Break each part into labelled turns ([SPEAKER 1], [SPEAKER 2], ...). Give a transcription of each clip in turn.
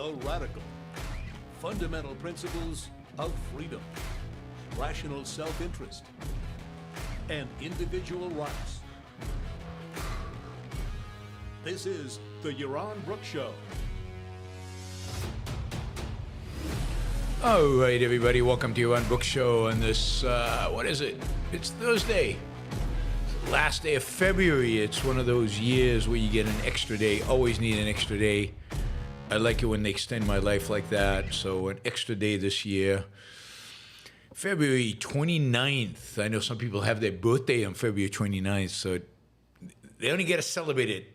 [SPEAKER 1] The radical, fundamental principles of freedom, rational self-interest, and individual rights. This is the Yaron Brooks Show.
[SPEAKER 2] All right, everybody, welcome to Yaron Brooks Show on this, what is it? It's Thursday. Last day of February. It's one of those years where you get an extra day. Always need an extra day. I like it when they extend my life like that. So an extra day this year. February 29th. I know some people have their birthday on February 29th, so they only get to celebrate it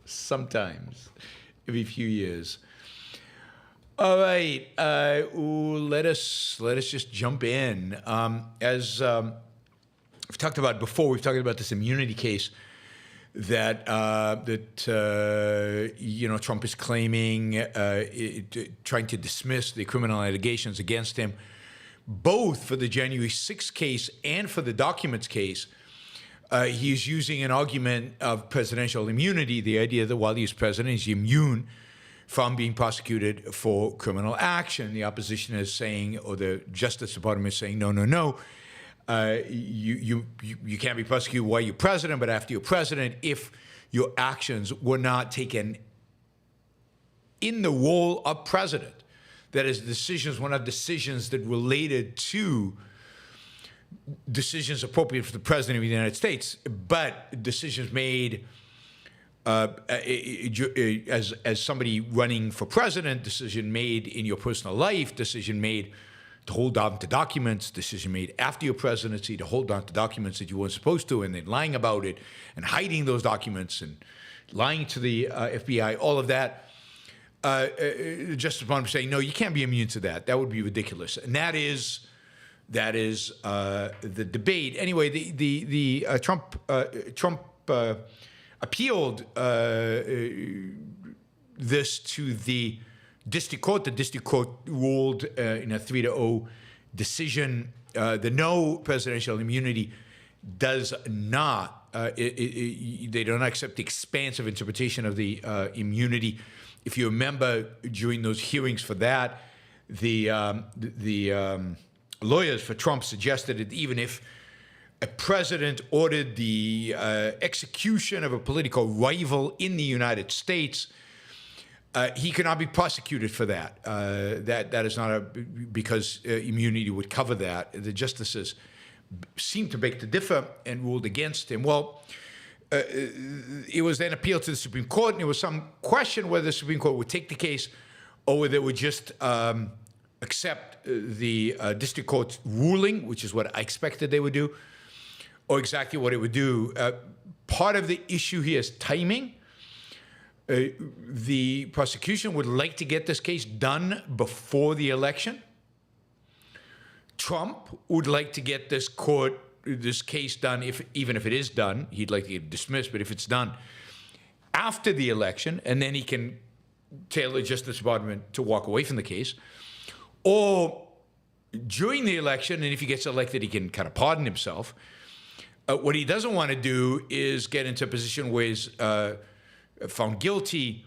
[SPEAKER 2] sometimes, every few years. All right, let us just jump in. As we've talked about before, we've talked about this immunity case that Trump is claiming, trying to dismiss the criminal allegations against him, both for the January 6th case and for the documents case. He's using an argument of presidential immunity, the idea that while he's president, he's immune from being prosecuted for criminal action. The opposition is saying, or the Justice Department is saying, no. You can't be prosecuted while you're president, but after you're president, if your actions were not taken in the role of president, that is, decisions were not decisions that related to decisions appropriate for the president of the United States, but decisions made as somebody running for president, decision made in your personal life, decision made to hold on to documents, decision made after your presidency to hold on to documents that you weren't supposed to, and then lying about it and hiding those documents and lying to the FBI, all of that. Justice Department saying, no, you can't be immune to that. That would be ridiculous. And that is the debate. Anyway, the Trump appealed this to the district court. The district court ruled in a 3-0 decision. The no presidential immunity does not, they do not accept the expansive interpretation of the immunity. If you remember, during those hearings for that, the lawyers for Trump suggested that even if a president ordered the execution of a political rival in the United States, he cannot be prosecuted for that. That is not because immunity would cover that. The justices seemed to beg to differ and ruled against him. Well, it was then appealed to the Supreme Court, and there was some question whether the Supreme Court would take the case or whether it would just accept the district court's ruling, which is what I expected they would do, or exactly what it would do. Part of the issue here is timing. The prosecution would like to get this case done before the election. Trump would like to get this case done, even if it is done. He'd like to get it dismissed, but if it's done after the election, and then he can tell the Justice Department to walk away from the case, or during the election, and if he gets elected, he can kind of pardon himself. What he doesn't want to do is get into a position where he's found guilty,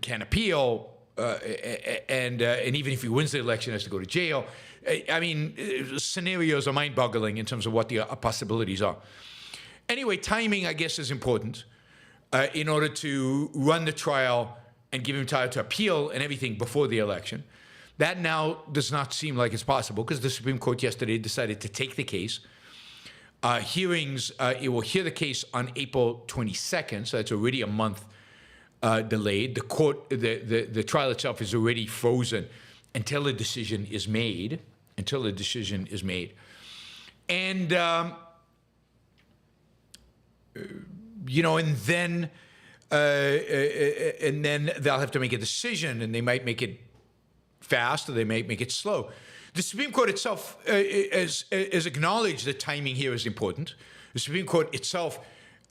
[SPEAKER 2] can appeal, and even if he wins the election, has to go to jail. I mean, scenarios are mind-boggling in terms of what the possibilities are. Anyway, timing, I guess, is important in order to run the trial and give him time to appeal and everything before the election. That now does not seem like it's possible because the Supreme Court yesterday decided to take the case. Hearings, it will hear the case on April 22nd, so that's already a month delayed. The court, the trial itself is already frozen until a decision is made. And and then they'll have to make a decision, and they might make it fast or they might make it slow. The Supreme Court itself has acknowledged that timing here is important. The Supreme Court itself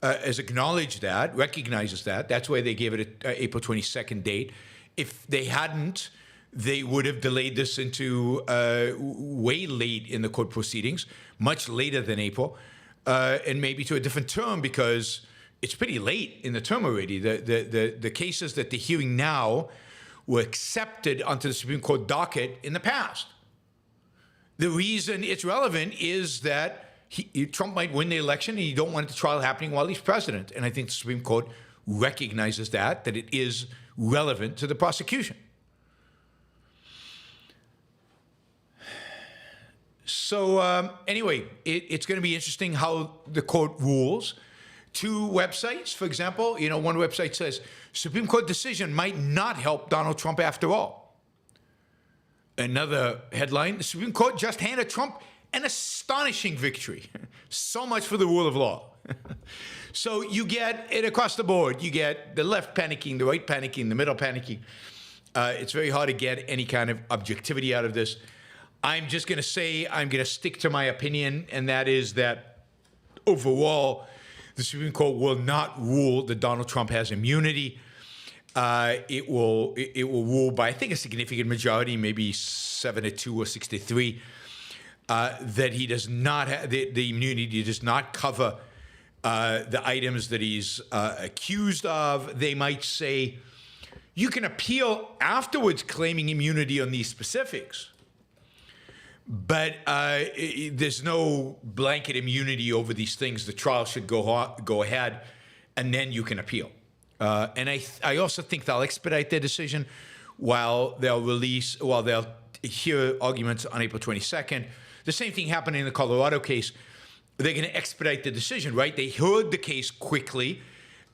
[SPEAKER 2] has acknowledged that, recognizes that. That's why they gave it an April 22nd date. If they hadn't, they would have delayed this into way late in the court proceedings, much later than April, and maybe to a different term because it's pretty late in the term already. The cases that they're hearing now were accepted onto the Supreme Court docket in the past. The reason it's relevant is that Trump might win the election and you don't want the trial happening while he's president. And I think the Supreme Court recognizes that it is relevant to the prosecution. So anyway, it's going to be interesting how the court rules. Two websites, for example, one website says, Supreme Court decision might not help Donald Trump after all. Another headline, the Supreme Court just handed Trump an astonishing victory. So much for the rule of law. So you get it across the board. You get the left panicking, the right panicking, the middle panicking. It's very hard to get any kind of objectivity out of this. I'm just going to say I'm going to stick to my opinion, and that is that overall, the Supreme Court will not rule that Donald Trump has immunity. It will rule by, I think, a significant majority, maybe 7-2 or 6-3, that he does not have the immunity does not cover the items that he's accused of. They might say you can appeal afterwards claiming immunity on these specifics. But there's no blanket immunity over these things. The trial should go ahead, and then you can appeal. And I also think they'll expedite their decision while they'll hear arguments on April 22nd. The same thing happened in the Colorado case. They're going to expedite the decision, right? They heard the case quickly,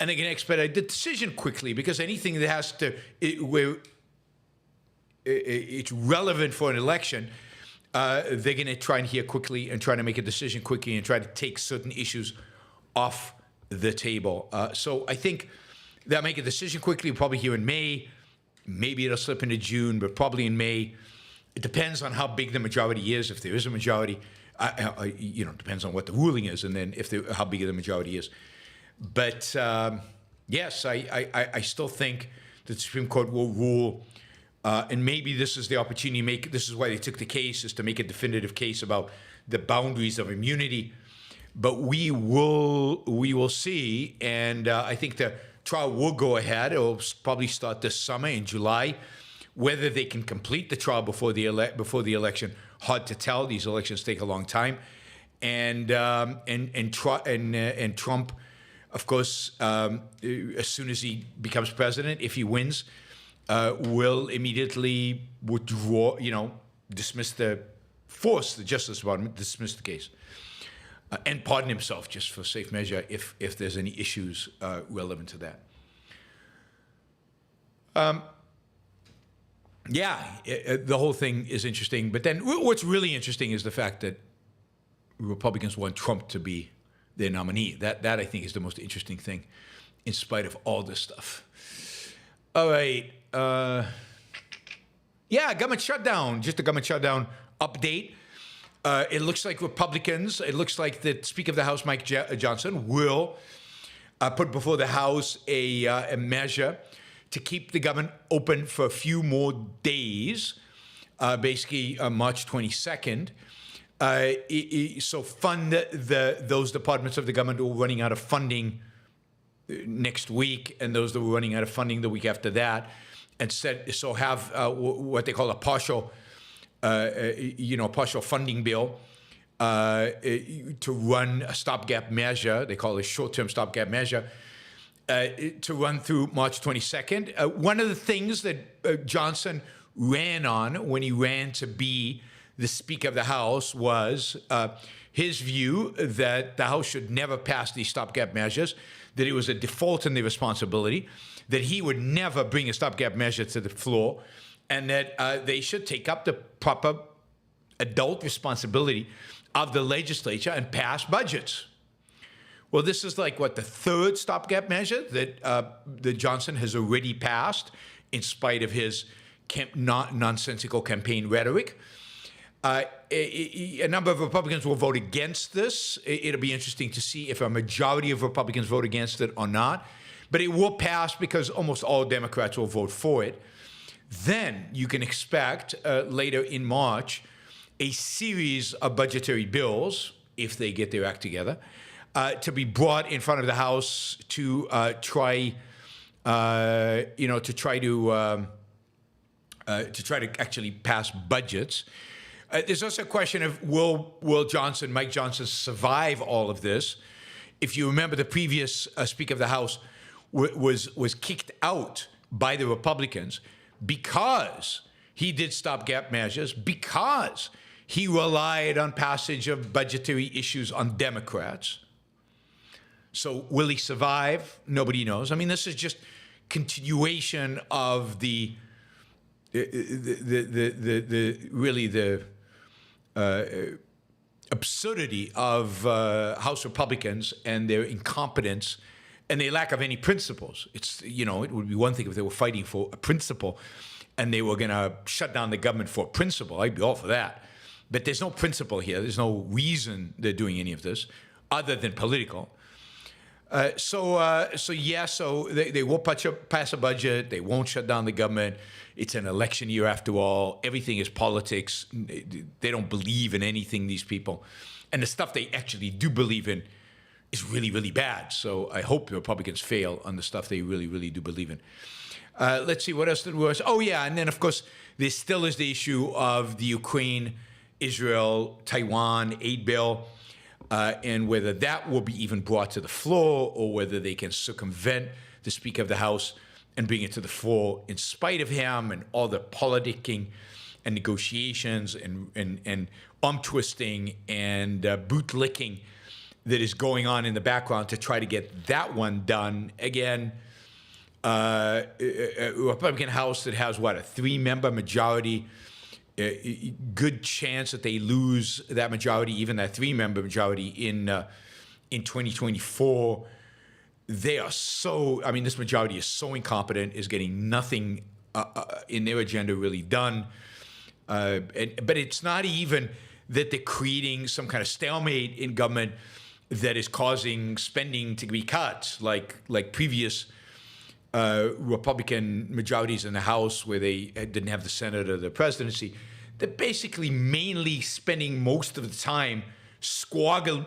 [SPEAKER 2] and they're going to expedite the decision quickly because anything that has to, where it's relevant for an election, they're going to try and hear quickly and try to make a decision quickly and try to take certain issues off the table. So I think they'll make a decision quickly, probably here in May. Maybe it'll slip into June, but probably in May. It depends on how big the majority is. If there is a majority, depends on what the ruling is, and then how big the majority is. But yes, I still think that the Supreme Court will rule. And maybe this is the opportunity this is why they took the case, is to make a definitive case about the boundaries of immunity. But we will see, and I think the trial will go ahead. It will probably start this summer in July. Whether they can complete the trial before the election, hard to tell. These elections take a long time, and Trump, of course, as soon as he becomes president, if he wins, will immediately withdraw, dismiss the Justice Department, dismiss the case, and pardon himself just for safe measure if there's any issues relevant to that. The whole thing is interesting. But then what's really interesting is the fact that Republicans want Trump to be their nominee. That I think is the most interesting thing, in spite of all this stuff. All right. Government shutdown. Just a government shutdown update. It looks like Republicans, it looks like the Speaker of the House, Mike Johnson, will put before the House a measure to keep the government open for a few more days, basically March 22nd. So fund those departments of the government who are running out of funding next week, and those that were running out of funding the week after that, and have what they call a partial funding bill to run a stopgap measure. They call it a short-term stopgap measure to run through March 22nd. One of the things that Johnson ran on when he ran to be the Speaker of the House was his view that the House should never pass these stopgap measures, that it was a default in their responsibility, that he would never bring a stopgap measure to the floor, and that they should take up the proper adult responsibility of the legislature and pass budgets. Well, this is like, the third stopgap measure that Johnson has already passed in spite of his nonsensical campaign rhetoric. A number of Republicans will vote against this. It'll be interesting to see if a majority of Republicans vote against it or not. But it will pass because almost all Democrats will vote for it. Then you can expect later in March a series of budgetary bills, if they get their act together, to be brought in front of the House to try to actually pass budgets. There's also a question of will Mike Johnson survive all of this? If you remember, the previous Speaker of the House was kicked out by the Republicans because he did stopgap measures, because he relied on passage of budgetary issues on Democrats. So will he survive? Nobody knows. I mean, this is just continuation of the absurdity of House Republicans and their incompetence and their lack of any principles. It would be one thing if they were fighting for a principle and they were going to shut down the government for a principle. I'd be all for that. But there's no principle here. There's no reason they're doing any of this other than political. So they will pass a budget. They won't shut down the government. It's an election year after all. Everything is politics. They don't believe in anything, these people. And the stuff they actually do believe in is really, really bad. So I hope the Republicans fail on the stuff they really, really do believe in. Let's see, what else did we... Oh, yeah, and then, of course, there still is the issue of the Ukraine, Israel, Taiwan aid bill, and whether that will be even brought to the floor or whether they can circumvent the Speaker of the House and bring it to the floor in spite of him and all the politicking and negotiations and arm twisting and bootlicking that is going on in the background to try to get that one done. Again, a Republican House that has, a 3-member majority, good chance that they lose that majority, even that 3-member majority in 2024. They are this majority is so incompetent, is getting nothing in their agenda really done. But it's not even that they're creating some kind of stalemate in government that is causing spending to be cut, like previous Republican majorities in the House where they didn't have the Senate or the presidency. They're basically mainly spending most of the time squabbling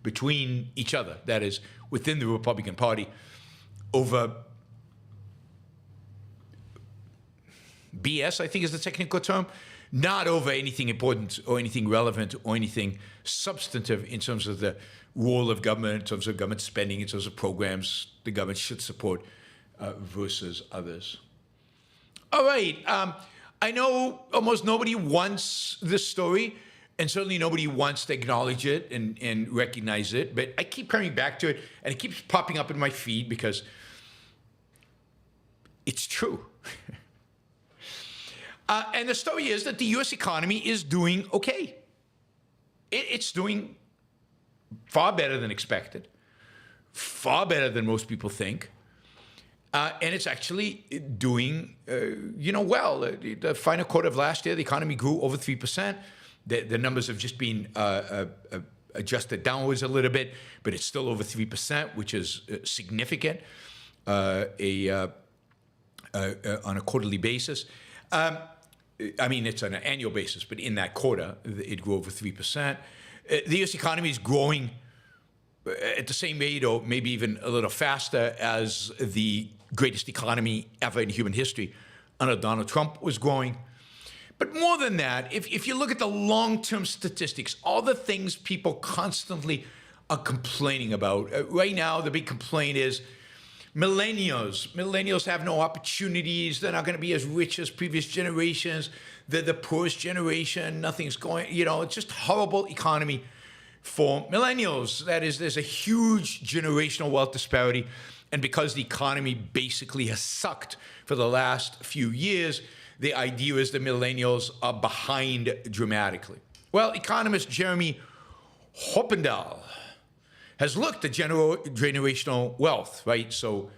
[SPEAKER 2] between each other, that is, within the Republican Party, over BS, I think is the technical term, not over anything important or anything relevant or anything substantive in terms of the role of government, in terms of government spending, in terms of programs the government should support versus others. All right. I know almost nobody wants this story, and certainly nobody wants to acknowledge it and recognize it, but I keep coming back to it, and it keeps popping up in my feed because it's true. And the story is that the U.S. economy is doing okay. It's doing far better than expected, far better than most people think. And it's actually doing, well. The final quarter of last year, the economy grew over 3%. The numbers have just been adjusted downwards a little bit, but it's still over 3%, which is significant on a quarterly basis. It's on an annual basis, but in that quarter, it grew over 3%. The U.S. economy is growing at the same rate or maybe even a little faster as the greatest economy ever in human history under Donald Trump was growing. But more than that, if you look at the long-term statistics, all the things people constantly are complaining about, right now the big complaint is millennials have no opportunities. They're not going to be as rich as previous generations. They're the poorest generation. Nothing's going, it's just horrible economy for millennials. That is, there's a huge generational wealth disparity. And because the economy basically has sucked for the last few years, the idea is that millennials are behind dramatically. Well, economist Jeremy Hoppendahl has looked at generational wealth, right? So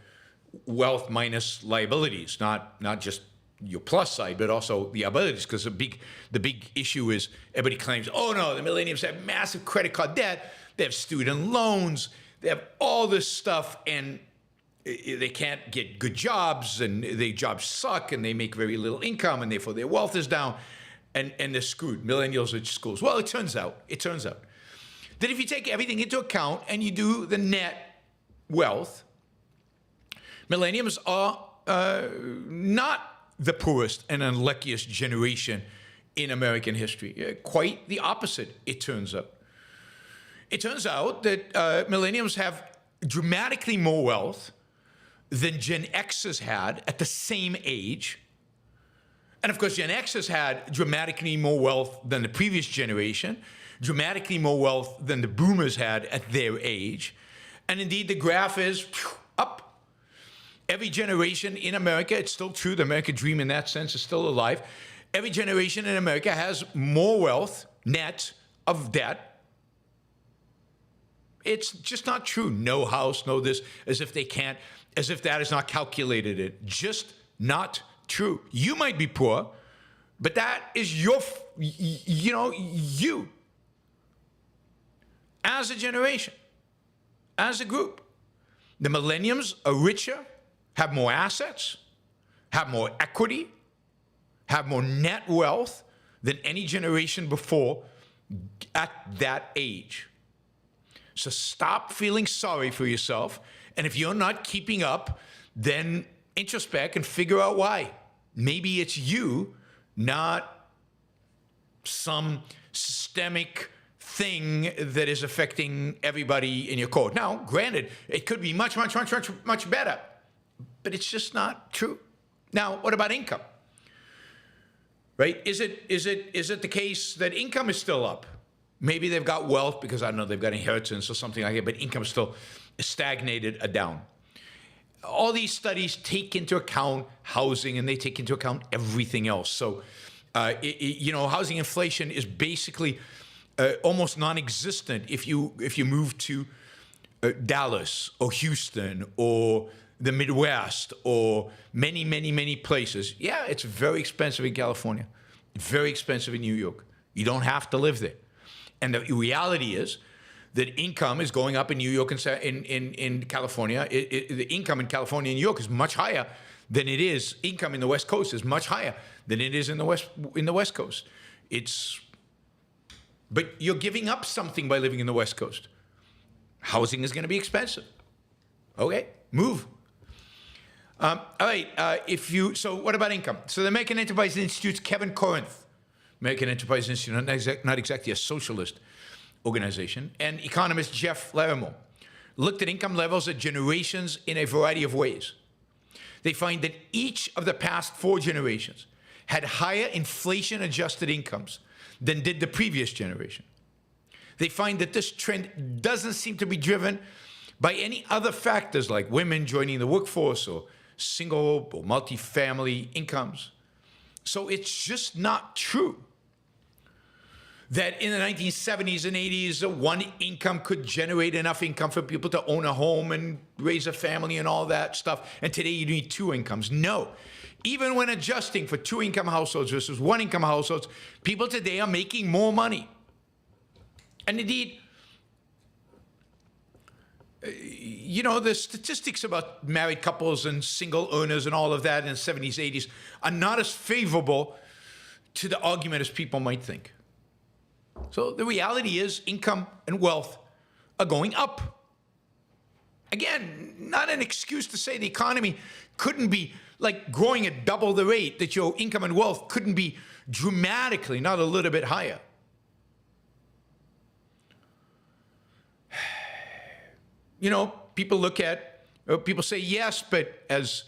[SPEAKER 2] wealth minus liabilities, not just your plus side, but also the liabilities, because the big issue is everybody claims, oh no, the millennials have massive credit card debt, they have student loans, they have all this stuff, and they can't get good jobs, and their jobs suck, and they make very little income, and therefore their wealth is down, and they're screwed. Millennials are screwed. Well, it turns out that if you take everything into account and you do the net wealth, millennials are not the poorest and unluckiest generation in American history. Quite the opposite, it turns out. It turns out that millennials have dramatically more wealth than Gen Xers had at the same age. And of course, Gen Xers had dramatically more wealth than the previous generation, dramatically more wealth than the boomers had at their age. And indeed, the graph is up. Every generation in America, it's still true, the American dream in that sense is still alive. Every generation in America has more wealth, net, of debt. It's just not true. No house, no this, as if they can't, as if that is not calculated in. Just not true. You might be poor, but that is your, you. As a generation, as a group. The millennials are richer, have more assets, have more equity, have more net wealth than any generation before at that age. So stop feeling sorry for yourself. And if you're not keeping up, then introspect and figure out why. Maybe it's you, not some systemic thing that is affecting everybody in your court. Now, granted, it could be much better, but it's just not true. Now, what about income? Right? Is it the case that income is still up? Maybe they've got wealth because, I don't know, they've got inheritance or something like that, but income is still stagnated or down. All these studies take into account housing and they take into account everything else. So, housing inflation is basically almost non-existent if you move to Dallas or Houston or the Midwest or many places. Yeah, it's very expensive in California, very expensive in New York. You don't have to live there. And the reality is that income is going up in New York and in California. The income in California and New York is much higher than it is. Income in the West Coast is much higher than it is in the West Coast. But you're giving up something by living in the West Coast. Housing is going to be expensive. Okay, move. All right. So what about income? So the American Enterprise Institute's Kevin Corinth. American Enterprise Institute, not exactly a socialist organization, and economist Jeff Larimore looked at income levels at generations in a variety of ways. They find that each of the past 4 generations had higher inflation-adjusted incomes than did the previous generation. They find that this trend doesn't seem to be driven by any other factors like women joining the workforce or single or multi-family incomes. So it's just not true that in the 1970s and 80s, one income could generate enough income for people to own a home and raise a family and all that stuff. And today you need 2 incomes. No. Even when adjusting for 2-income households versus 1-income households, people today are making more money. And indeed, the statistics about married couples and single earners and all of that in the 70s, 80s are not as favorable to the argument as people might think. So the reality is income and wealth are going up. Again, not an excuse to say the economy couldn't be like growing at double the rate, that your income and wealth couldn't be dramatically, not a little bit higher. People say yes, but as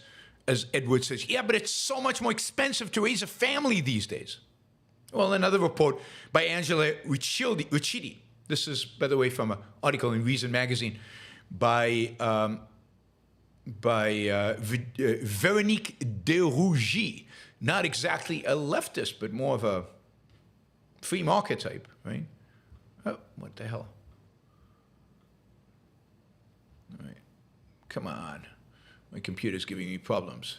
[SPEAKER 2] Edward says, yeah, but it's so much more expensive to raise a family these days. Well, another report by Angela Ricciuti. This is, by the way, from an article in Reason magazine by Veronique Derougy. Not exactly a leftist, but more of a free market type, right? Oh, what the hell? All right. Come on. My computer's giving me problems.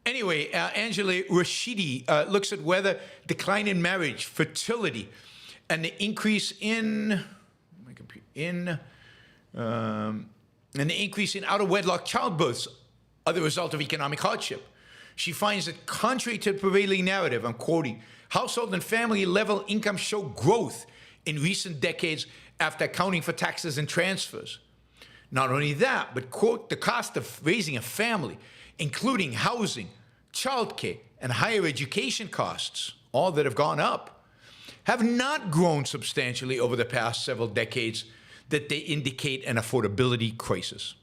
[SPEAKER 2] Anyway, Angela Rashidi looks at whether decline in marriage, fertility, and the increase in out of wedlock childbirths are the result of economic hardship. She finds that contrary to the prevailing narrative, I'm quoting, household and family level income show growth in recent decades after accounting for taxes and transfers. Not only that, but, quote, the cost of raising a family, including housing, childcare, and higher education costs, all that have gone up, have not grown substantially over the past several decades, that they indicate an affordability crisis.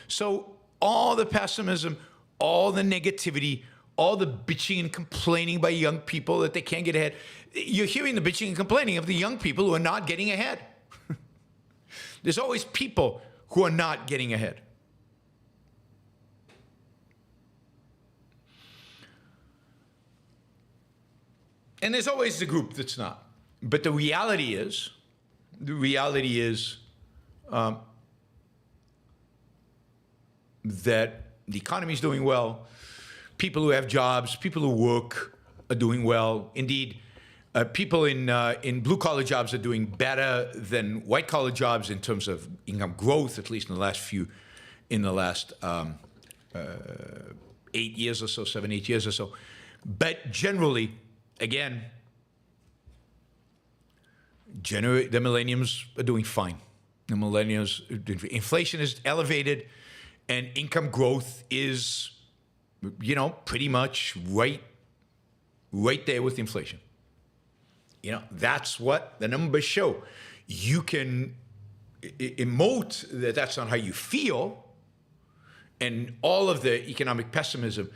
[SPEAKER 2] So all the pessimism, all the negativity, all the bitching and complaining by young people that they can't get ahead, you're hearing the bitching and complaining of the young people who are not getting ahead. There's always people who are not getting ahead. And there's always the group that's not. But the reality is that the economy is doing well. People who have jobs, people who work are doing well. Indeed, people in blue-collar jobs are doing better than white-collar jobs in terms of income growth, at least in the last 8 years or so, 7, 8 years or so. But generally, again, the millennials are doing fine. The millennials, inflation is elevated, and income growth is, pretty much right there with inflation. That's what the numbers show. You can emote that that's not how you feel, and all of the economic pessimism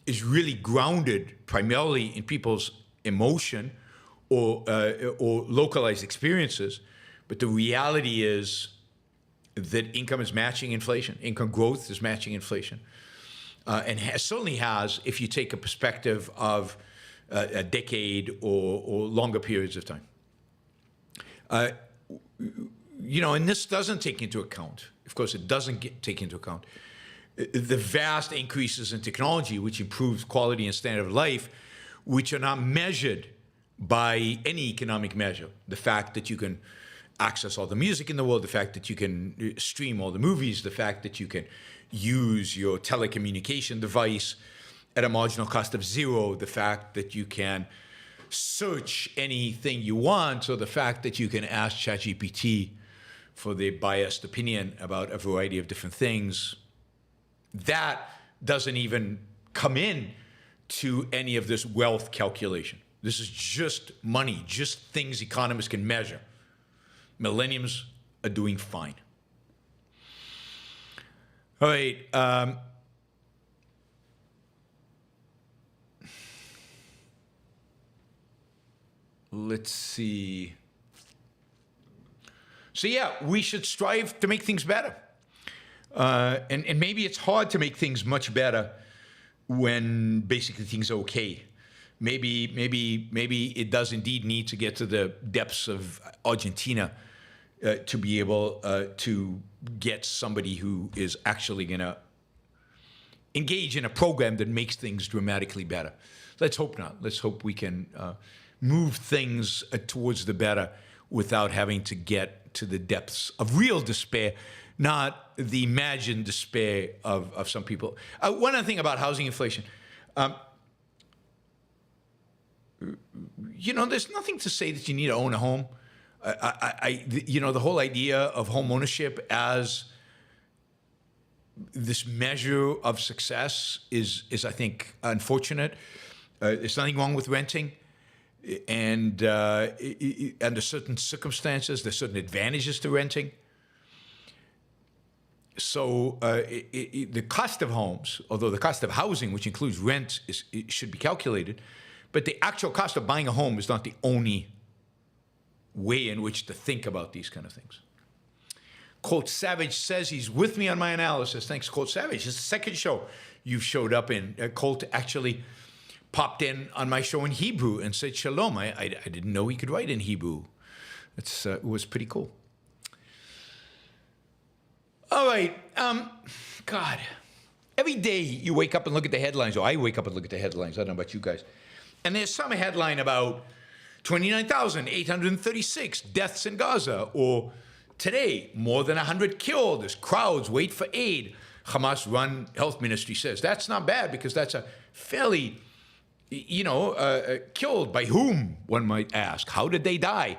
[SPEAKER 2] is really grounded primarily in people's emotion or localized experiences. But the reality is that income is matching inflation. Income growth is matching inflation. And certainly has, if you take a perspective of a decade or longer periods of time. And this doesn't take into account, of course, it doesn't take into account the vast increases in technology, which improves quality and standard of life, which are not measured by any economic measure. The fact that you can access all the music in the world, the fact that you can stream all the movies, the fact that you can use your telecommunication device at a marginal cost of zero, the fact that you can search anything you want, or the fact that you can ask ChatGPT for their biased opinion about a variety of different things, that doesn't even come in to any of this wealth calculation. This is just money, just things economists can measure. Millennials are doing fine. All right. Let's see. So yeah, we should strive to make things better. And maybe it's hard to make things much better when basically things are okay. Maybe it does indeed need to get to the depths of Argentina to be able to get somebody who is actually going to engage in a program that makes things dramatically better. Let's hope not. Let's hope we can move things towards the better without having to get to the depths of real despair, not the imagined despair of some people. One other thing about housing inflation. There's nothing to say that you need to own a home. The whole idea of home ownership as this measure of success is I think, unfortunate. There's nothing wrong with renting. And under certain circumstances, there's certain advantages to renting. So the cost of homes, although the cost of housing, which includes rent, should be calculated, but the actual cost of buying a home is not the only way in which to think about these kind of things. Quote, Savage says he's with me on my analysis. Thanks, Quote Savage. It's the second show you've showed up in. Colt actually popped in on my show in Hebrew and said shalom. I didn't know he could write in Hebrew. It was pretty cool. All right. God, every day you wake up and look at the headlines, or I wake up and look at the headlines. I don't know about you guys. And there's some headline about 29,836 deaths in Gaza, or today, more than 100 killed as crowds wait for aid. Hamas-run health ministry says that's not bad because that's a fairly, killed by whom, one might ask. How did they die?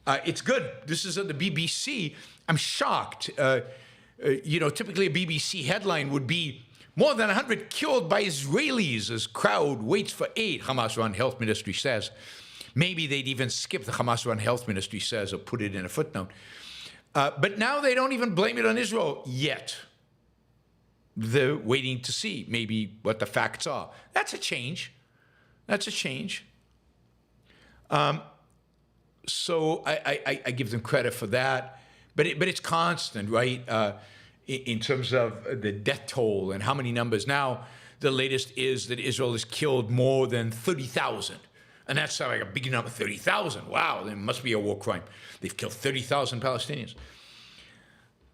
[SPEAKER 2] It's good. This is on the BBC. I'm shocked. Typically a BBC headline would be more than 100 killed by Israelis as crowd waits for aid, Hamas-run health ministry says. Maybe they'd even skip the Hamas-run health ministry says or put it in a footnote. But now they don't even blame it on Israel yet. They're waiting to see maybe what the facts are. That's a change. That's a change. So I give them credit for that. But it's constant, right? In terms of the death toll and how many numbers. Now, the latest is that Israel has killed more than 30,000. And that's like a big number, 30,000. Wow, there must be a war crime. They've killed 30,000 Palestinians.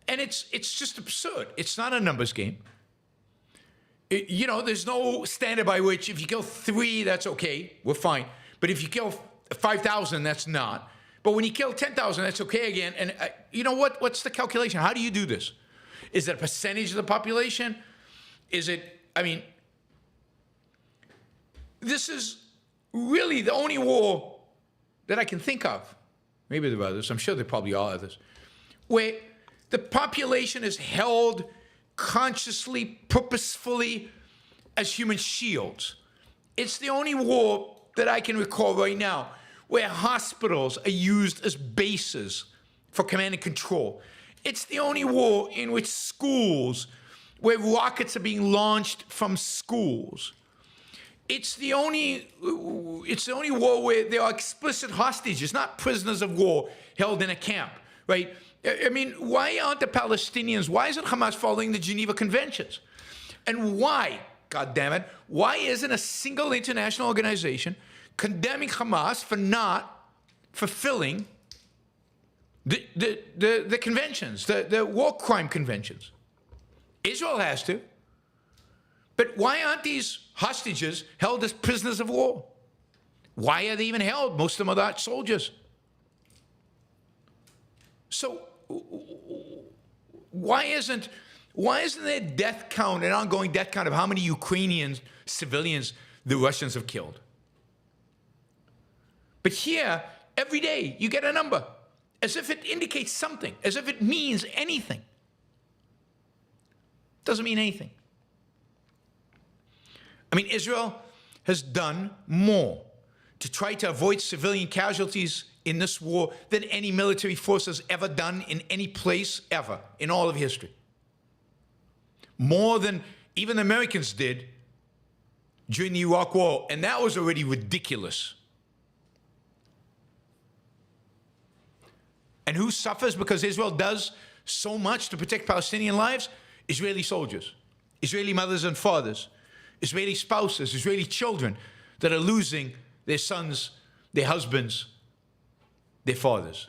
[SPEAKER 2] And it's just absurd. It's not a numbers game. There's no standard by which if you kill 3, that's okay. We're fine. But if you kill 5,000, that's not. But when you kill 10,000, that's okay again. And you know what? What's the calculation? How do you do this? Is it a percentage of the population? Is it, this is really the only war that I can think of. Maybe there are others. I'm sure there probably are others. Where the population is held consciously, purposefully as human shields. It's the only war that I can recall right now where hospitals are used as bases for command and control. It's the only war in which schools, where rockets are being launched from schools. It's the only war where there are explicit hostages, not prisoners of war held in a camp, right? Why aren't the Palestinians, why isn't Hamas following the Geneva Conventions? And why, God damn it, why isn't a single international organization condemning Hamas for not fulfilling the conventions, the war crime conventions? Israel has to. But why aren't these hostages held as prisoners of war? Why are they even held? Most of them are not soldiers. So why isn't there death count, an ongoing death count of how many Ukrainian civilians the Russians have killed? But here, every day, you get a number, as if it indicates something, as if it means anything. Doesn't mean anything. Israel has done more to try to avoid civilian casualties in this war than any military force has ever done in any place ever in all of history. More than even the Americans did during the Iraq War, and that was already ridiculous. And who suffers because Israel does so much to protect Palestinian lives? Israeli soldiers, Israeli mothers and fathers, Israeli spouses, Israeli children that are losing their sons, their husbands, their fathers.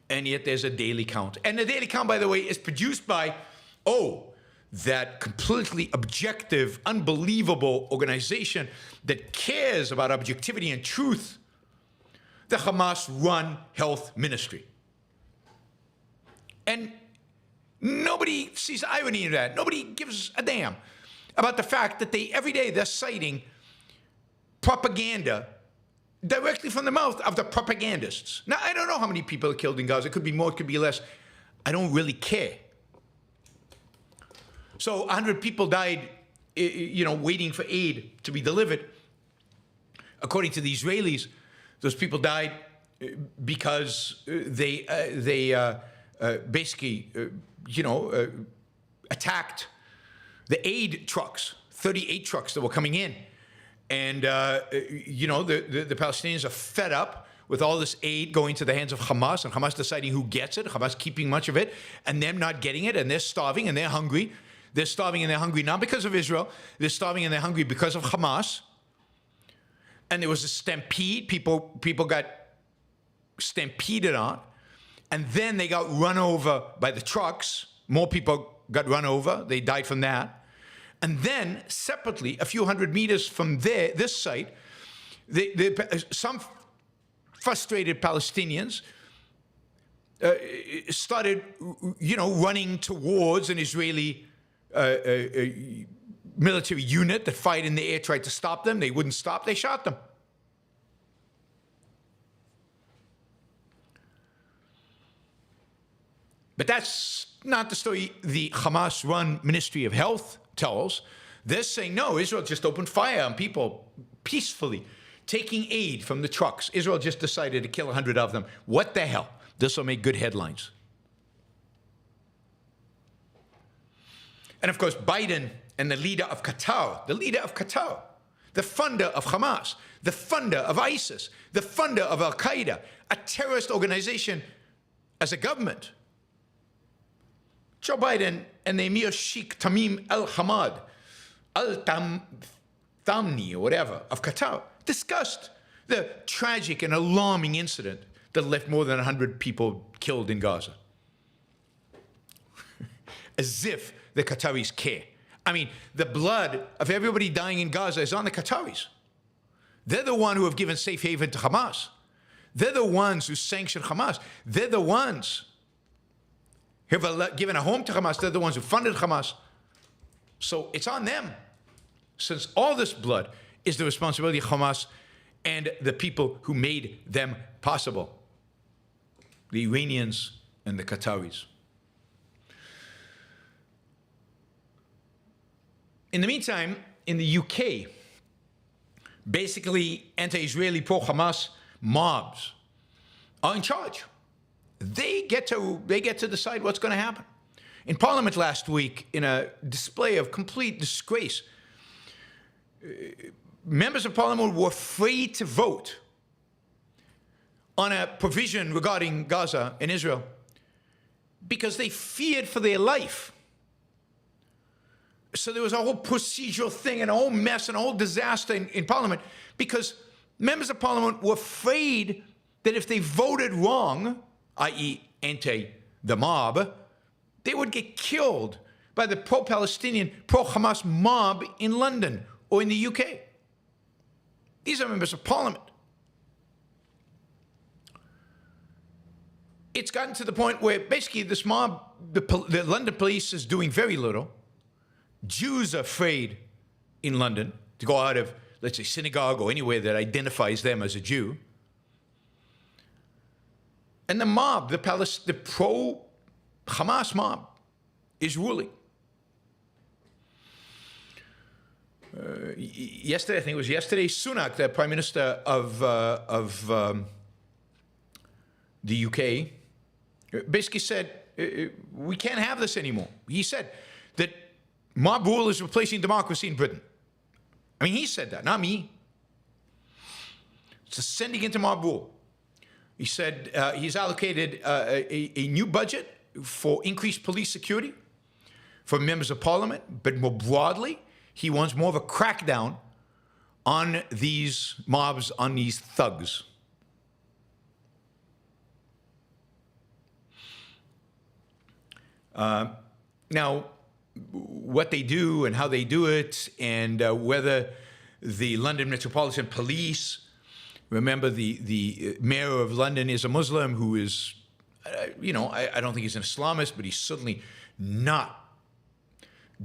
[SPEAKER 2] And yet there's a daily count. And the daily count, by the way, is produced by, that completely objective, unbelievable organization that cares about objectivity and truth, the Hamas-run health ministry. And nobody sees irony in that. Nobody gives a damn about the fact that every day they're citing propaganda directly from the mouth of the propagandists. Now, I don't know how many people are killed in Gaza. It could be more, it could be less. I don't really care. So 100 people died, waiting for aid to be delivered. According to the Israelis, those people died because they basically, attacked the aid trucks, 38 trucks that were coming in. And, the Palestinians are fed up with all this aid going to the hands of Hamas, and Hamas deciding who gets it, Hamas keeping much of it, and them not getting it, and they're starving and they're hungry. They're starving and they're hungry not because of Israel. They're starving and they're hungry because of Hamas. And there was a stampede. People got stampeded on. And then they got run over by the trucks. More people got run over. They died from that. And then, separately, a few hundred meters from this site, some frustrated Palestinians started, running towards an Israeli military unit that fired in the air, tried to stop them. They wouldn't stop. They shot them. But that's not the story the Hamas-run Ministry of Health tells. They're saying, no, Israel just opened fire on people peacefully, taking aid from the trucks. Israel just decided to kill 100 of them. What the hell? This will make good headlines. And of course, Biden and the leader of Qatar, the funder of Hamas, the funder of ISIS, the funder of Al-Qaeda, a terrorist organization as a government. Joe Biden and the Emir Sheikh Tamim al-Hamad, al-Thamni or whatever, of Qatar, discussed the tragic and alarming incident that left more than 100 people killed in Gaza. As if the Qataris care. I mean, the blood of everybody dying in Gaza is on the Qataris. They're the ones who have given safe haven to Hamas. They're the ones who sanctioned Hamas. They're the ones who have given a home to Hamas. They're the ones who funded Hamas. So it's on them. Since all this blood is the responsibility of Hamas and the people who made them possible. The Iranians and the Qataris. In the meantime, in the UK, basically anti-Israeli pro-Hamas mobs are in charge. They get to decide what's going to happen. In Parliament last week, in a display of complete disgrace, members of Parliament were free to vote on a provision regarding Gaza and Israel because they feared for their life. So there was a whole procedural thing and a whole mess and a whole disaster in Parliament because members of Parliament were afraid that if they voted wrong, i.e. anti the mob, they would get killed by the pro-Palestinian, pro-Hamas mob in London or in the UK. These are members of Parliament. It's gotten to the point where basically this mob, the London police is doing very little. Jews are afraid in London to go out of, let's say, synagogue or anywhere that identifies them as a Jew. And the mob, the pro-Hamas mob, is ruling. Yesterday, I think it was yesterday, Sunak, the Prime Minister of the UK, basically said, we can't have this anymore. He said that mob rule is replacing democracy in Britain. I mean, he said that, not me. It's ascending into mob rule. He said he's allocated a new budget for increased police security for members of Parliament, but more broadly, he wants more of a crackdown on these mobs, on these thugs. Now, what they do and how they do it, and whether the London Metropolitan Police, remember the mayor of London is a Muslim who is, I don't think he's an Islamist, but he's certainly not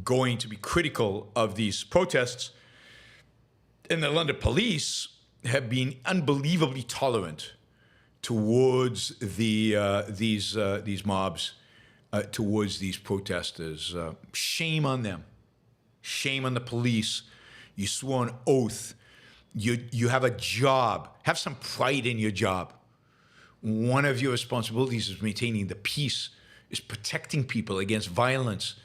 [SPEAKER 2] going to be critical of these protests. And the London police have been unbelievably tolerant towards these mobs, towards these protesters. Shame on them. Shame on the police. You swore an oath. You have a job. Have some pride in your job. One of your responsibilities is maintaining the peace, is protecting people against violence.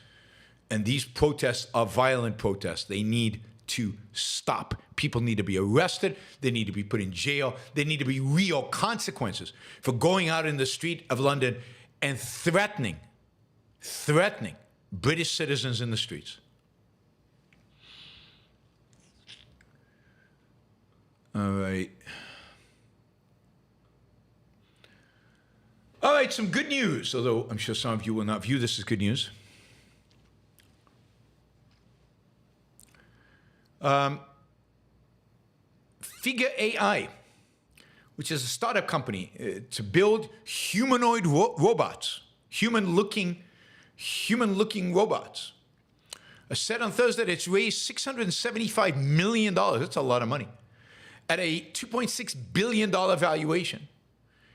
[SPEAKER 2] And these protests are violent protests. They need to stop. People need to be arrested. They need to be put in jail. There need to be real consequences for going out in the street of London and threatening British citizens in the streets. All right. All right, some good news, although I'm sure some of you will not view this as good news. Figure AI, which is a startup company to build humanoid robots, human-looking robots, said on Thursday that it's raised $675 million. That's a lot of money. At a $2.6 billion valuation.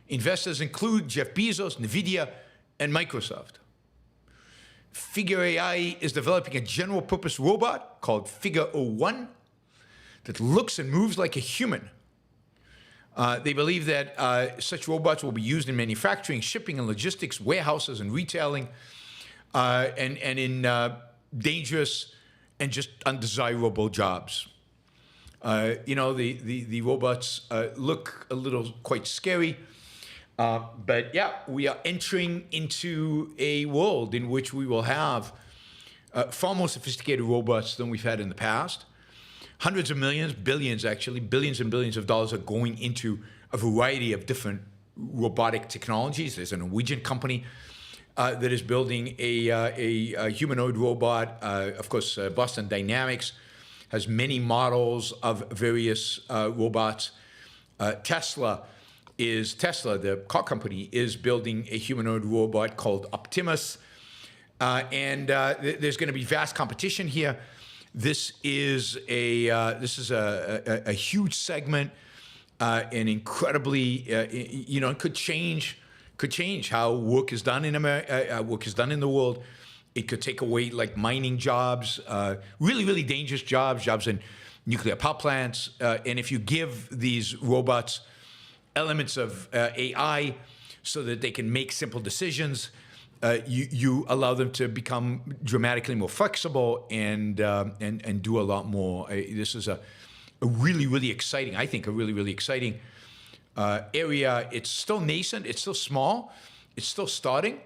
[SPEAKER 2] Investors include Jeff Bezos, NVIDIA, and Microsoft. Figure AI is developing a general-purpose robot called Figure 01 that looks and moves like a human. They believe that such robots will be used in manufacturing, shipping, and logistics, warehouses, and retailing, and in dangerous and just undesirable jobs. The robots look a little quite scary. But yeah, we are entering into a world in which we will have far more sophisticated robots than we've had in the past. Hundreds of millions, billions actually, billions and billions of dollars are going into a variety of different robotic technologies. There's a Norwegian company that is building a humanoid robot. Of course, Boston Dynamics has many models of various robots. Tesla, the car company, is building a humanoid robot called Optimus. There's going to be vast competition here. This is a huge segment, and incredibly, it could change how work is done in America, work is done in the world. It could take away like mining jobs, really, really dangerous jobs in nuclear power plants. And if you give these robots elements of AI so that they can make simple decisions, you allow them to become dramatically more flexible and do a lot more. This is a really, really exciting, I think, a really, really exciting area. It's still nascent. It's still small. It's still starting.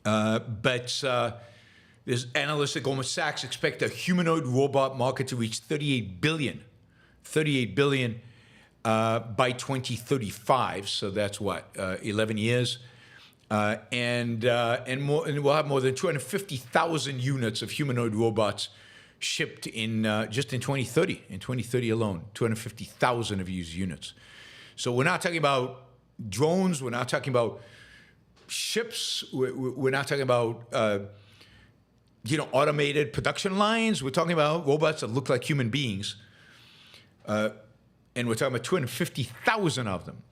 [SPEAKER 2] But there's analysts at Goldman Sachs expect the humanoid robot market to reach $38 billion by 2035. So that's what, 11 years. And we'll have more than 250,000 units of humanoid robots shipped in just in 2030. In 2030 alone, 250,000 of these units. So we're not talking about drones. We're not talking about ships. We're not talking about automated production lines. We're talking about robots that look like human beings. And we're talking about 250,000 of them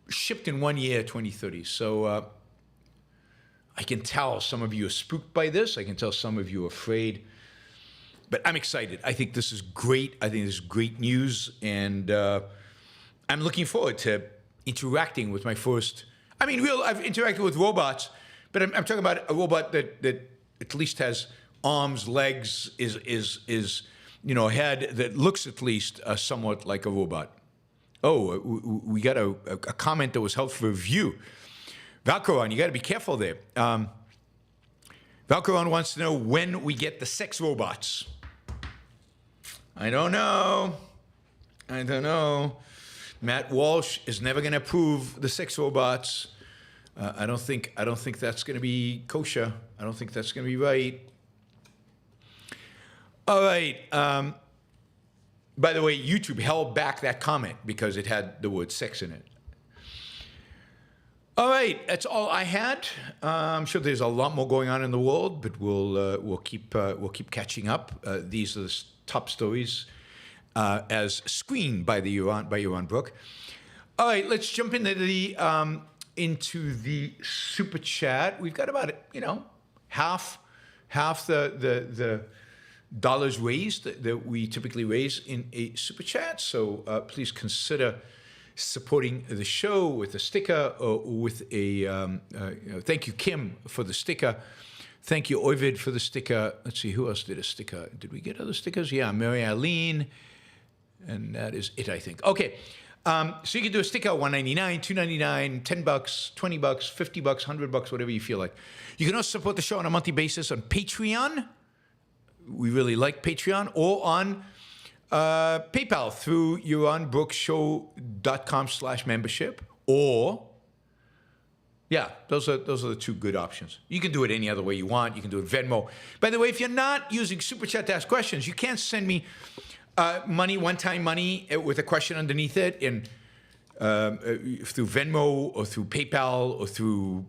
[SPEAKER 2] shipped in 1 year, 2030. So I can tell some of you are spooked by this. I can tell some of you are afraid. But I'm excited. I think this is great. I think this is great news. And I'm looking forward to interacting with my first... I've interacted with robots, but I'm talking about a robot that at least has arms, legs, is a head that looks at least somewhat like a robot. Oh, we got a comment that was held for review. Valcaron, you got to be careful there. Valcaron wants to know when we get the sex robots. I don't know. Matt Walsh is never going to approve the sex robots. I don't think that's going to be kosher. I don't think that's going to be right. All right. By the way, YouTube held back that comment because it had the word sex in it. All right, that's all I had. I'm sure there's a lot more going on in the world, but we'll keep catching up. These are the top stories as screened by Yaron Brook. All right, let's jump into the super chat. We've got about half the dollars raised that we typically raise in a super chat. So please consider supporting the show with a sticker or with a thank you, Kim, for the sticker. Thank you, Ovid, for the sticker. Let's see, who else did a sticker? Did we get other stickers? Yeah, Mary Eileen. And that is it, I think. Okay. So you can do a sticker, $1.99, $2.99, $10, $20, $50, $100, whatever you feel like. You can also support the show on a monthly basis on Patreon. We really like Patreon, or on PayPal through YaronBrookShow.com/membership, or those are the two good options. You can do it any other way you want. You can do it Venmo. By the way, if you're not using Super Chat to ask questions, you can send me money, one-time money with a question underneath it, through Venmo or through PayPal or through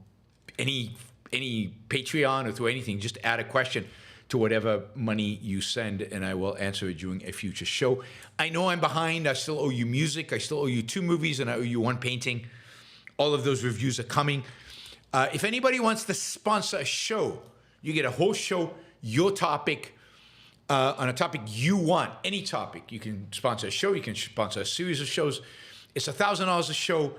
[SPEAKER 2] any Patreon or through anything. Just add a question to whatever money you send, and I will answer it during a future show. I know I'm behind. I still owe you music. I still owe you 2 movies, and I owe you 1 painting. All of those reviews are coming. If anybody wants to sponsor a show, you get a whole show, your topic, on a topic you want, any topic. You can sponsor a show, you can sponsor a series of shows. It's $1,000 a show.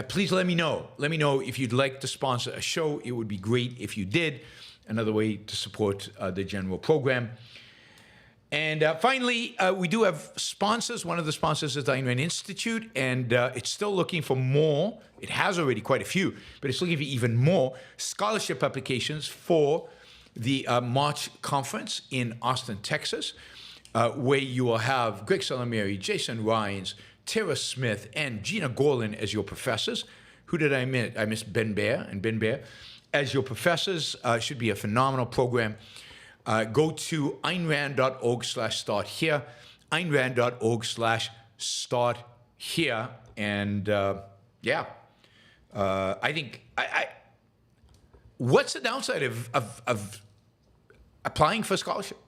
[SPEAKER 2] Please let me know. Let me know if you'd like to sponsor a show. It would be great if you did. Another way to support the general program. And finally, we do have sponsors. One of the sponsors is the Ayn Rand Institute, and it's still looking for more. It has already quite a few, but it's looking for even more scholarship applications for the March conference in Austin, Texas, where you will have Greg Salameri, Jason Rines, Tara Smith, and Gina Gorlin as your professors. Who did I miss? I missed Ben Bear and Ben Bear as your professors. Should be a phenomenal program. Go to aynrand.org/start here, aynrand.org/start here, and I think what's the downside of applying for a scholarship?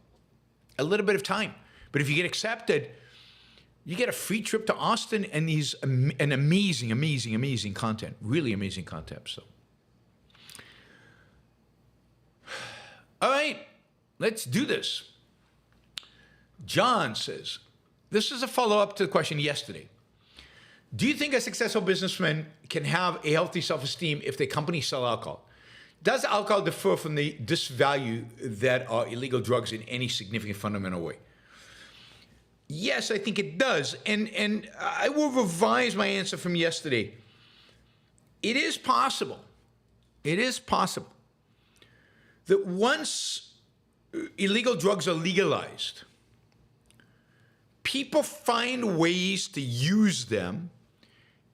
[SPEAKER 2] A little bit of time, but if you get accepted, you get a free trip to Austin and an amazing content, really amazing content. So, all right. Let's do this. John says, this is a follow-up to the question yesterday. Do you think a successful businessman can have a healthy self-esteem if their company sell alcohol? Does alcohol differ from the disvalue that are illegal drugs in any significant fundamental way? Yes, I think it does. And I will revise my answer from yesterday. It is possible that once illegal drugs are legalized, people find ways to use them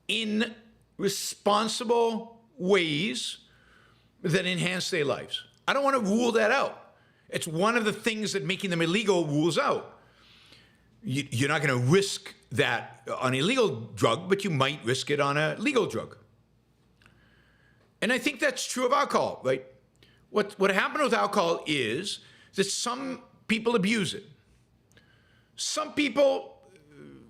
[SPEAKER 2] in responsible ways that enhance their lives. I don't want to rule that out. It's one of the things that making them illegal rules out. You're not going to risk that on an illegal drug, but you might risk it on a legal drug. And I think that's true of alcohol, right? What happened with alcohol is that some people abuse it. Some people,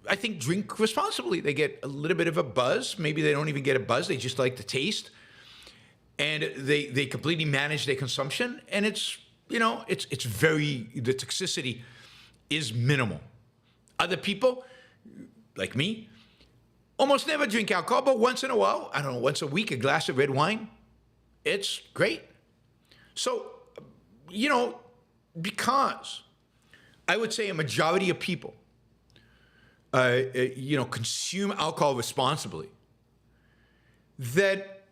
[SPEAKER 2] I think, drink responsibly. They get a little bit of a buzz. Maybe they don't even get a buzz. They just like the taste. And they completely manage their consumption. And it's the toxicity is minimal. Other people, like me, almost never drink alcohol, but once in a while, I don't know, once a week, a glass of red wine, it's great. So, because I would say a majority of people, consume alcohol responsibly, that,